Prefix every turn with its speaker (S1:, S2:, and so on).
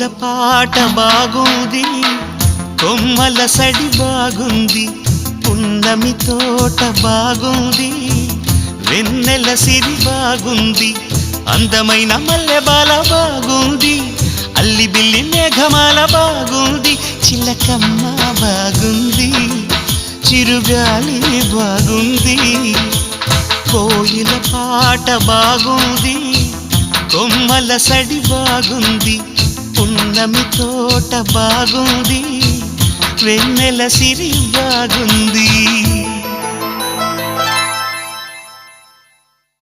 S1: కోయిల పాట బాగుంది, కొమ్మల సడి బాగుంది, పున్నమి తోట బాగుంది, వెన్నెల సిరి బాగుంది, అందమైన మల్లెబాల బాగుంది, అల్లి బిల్లి మేఘమాల బాగుంది, చిలకమ్మ బాగుంది, చిరుగాలి బాగుంది. కోయిల పాట బాగుంది, కొమ్మల సడి బాగుంది, పున్నమి తోట బాగుంది, వెన్నెల సిరి బాగుంది.